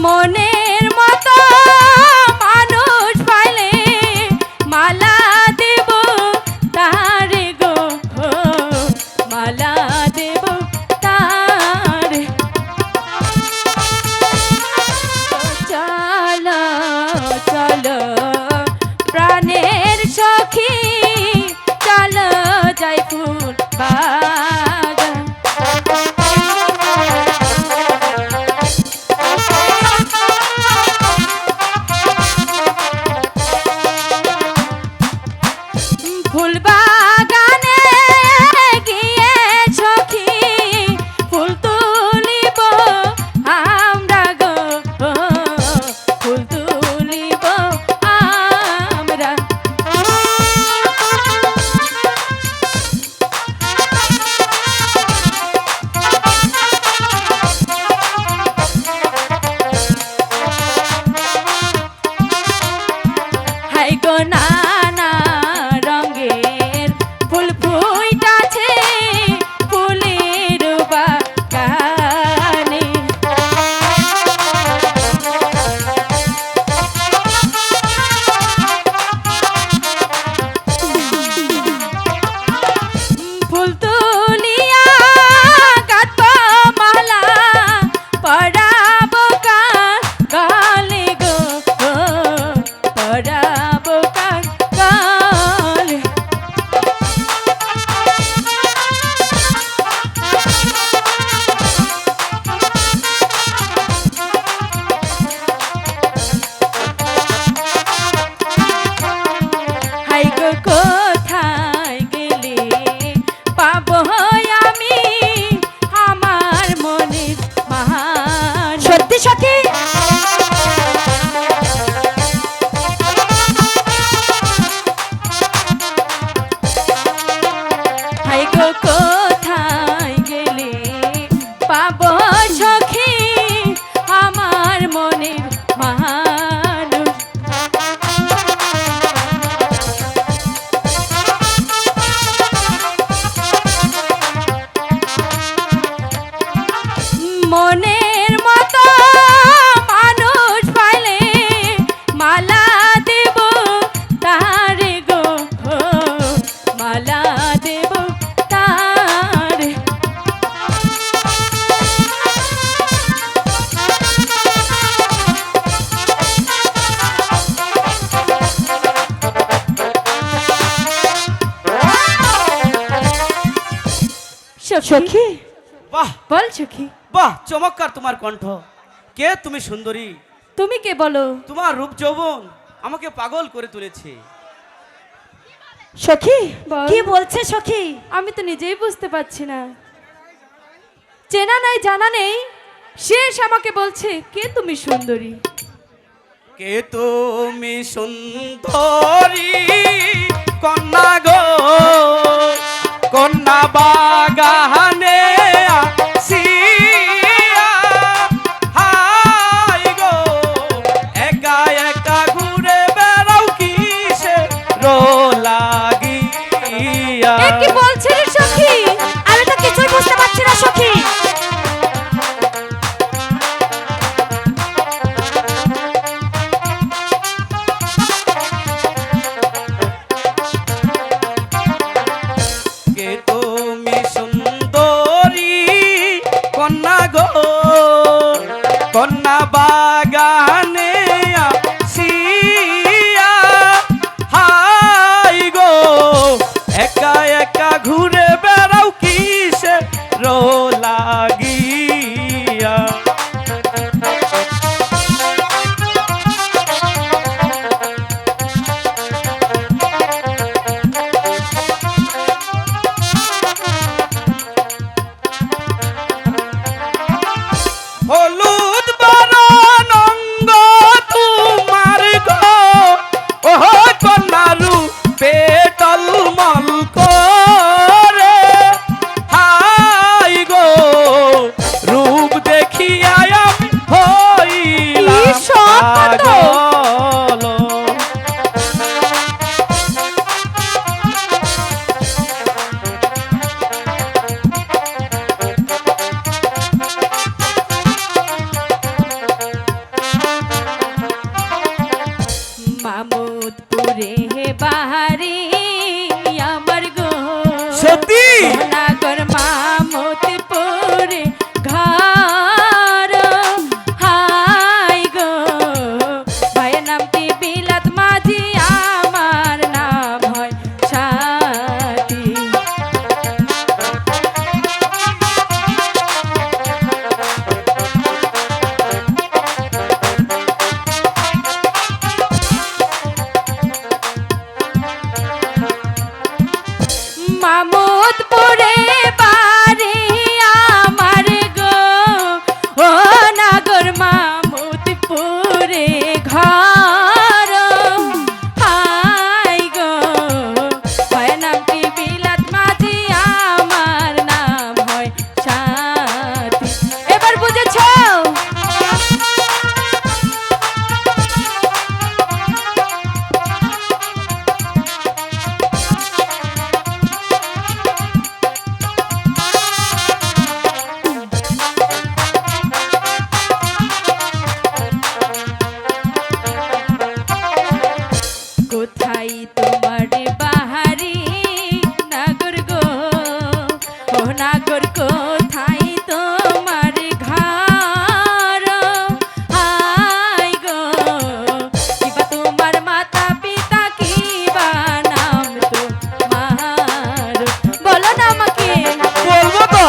মনের মতো মানুষ পাইলে মালা দেব তারে গো, মালা দেব তারে। চলো চলো প্রাণের সখী, চলো যাই ফুল বাগান। ফুল বাগানে গিয়ে সখী ফুল তুলিব আমরা গো, ফুল তুলিব আমরা। হাই গো নানা রঙের ফুল ফুইটাছে ফুলের বাগানে। ফুল তুলিয়া কাঁদব মালা পরাব গালে গো, পরাব গালে। হাই গো কোথায় গেলে পাবো আমি আমার মনের মান। সত্যি সখী? হাই গো কোথায় গেলে পাবো সখী আমার মনের মানুষ। মনের মতো মানুষ পাইলে মালা দেব তারে গো, মালা দেব তারে। সখী? বাহ বল সখী, বাহ, চমৎকার তোমার কণ্ঠ। কে তুমি সুন্দরী? তুমি কে বলো? তোমার রূপ যৌবন আমাকে পাগল করে তুলেছে। সখী বল। কি বলছে সখী? আমি তো নিজেই বুঝতে পারছি না। চেনা নাই জানা নেই, শেষ আমাকে বলছে কে তুমি সুন্দরী। কে তুমি সুন্দরী কন্যা গো, কন্যা বাগানে আসিয়া, হাই গো একা একা ঘুরে বেড়াও কিসে লাগিয়া। এ কি বলছিস সখী? আমি তো কিছুই বুঝতে পারছি না সখী। কে তুমি সুন্দর ঘর হাই গো হয় নামটি বিলাত মাঝি আমার নাম হয় সাথী এবার বুঝেছো কোথায় তোমার বাহারি নাগর গো ও নাগর কোথায় তোমার ঘর হাই গো কিবা তোমার মাতা পিতা কিবা নাম তোমার বলো না আমাকে বলবো তো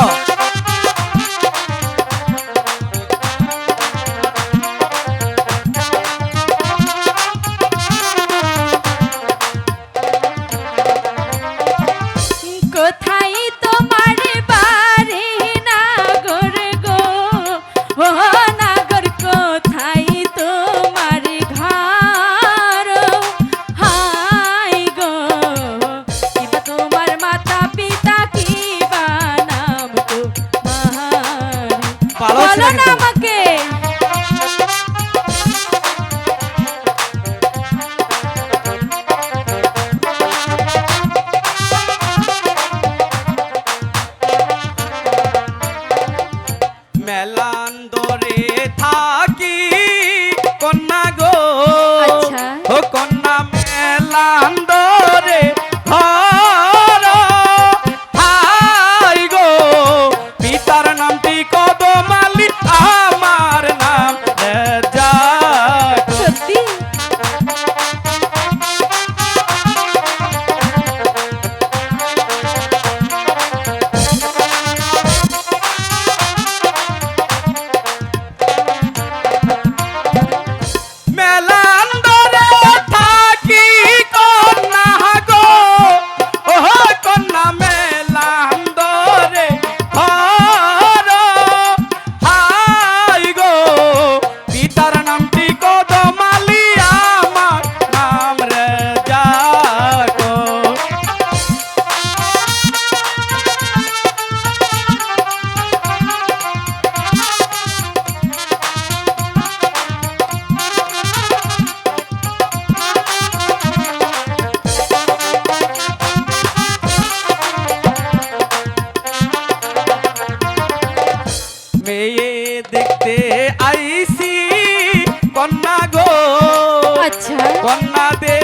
কোথায় তোমার বাড়ি নাগর গো ও নাগর কোথায় তোমার ঘর হাই গো কিবা তোমার মাতা পিতা কিবা নাম তোমার ভালো ছিল বলো না কিন্তু। আমাকে মেলান্দরে থাকি কন্যা গো আচ্ছা। ও কন্যা মেলান্দরে ঘর হাই গো পিতার নামটি কদমালি আমার নাম রেজ্জাক। সত্যি মেলান্দরে থাকি কন্যা গো ও কন্যা মেলান্দরে ঘর হাই গো পিতার নামটি কদমালি আমার নাম রেজ্জাক। মেয়ে দেখতে আইসি কন্যা গো আচ্ছা কন্যা দে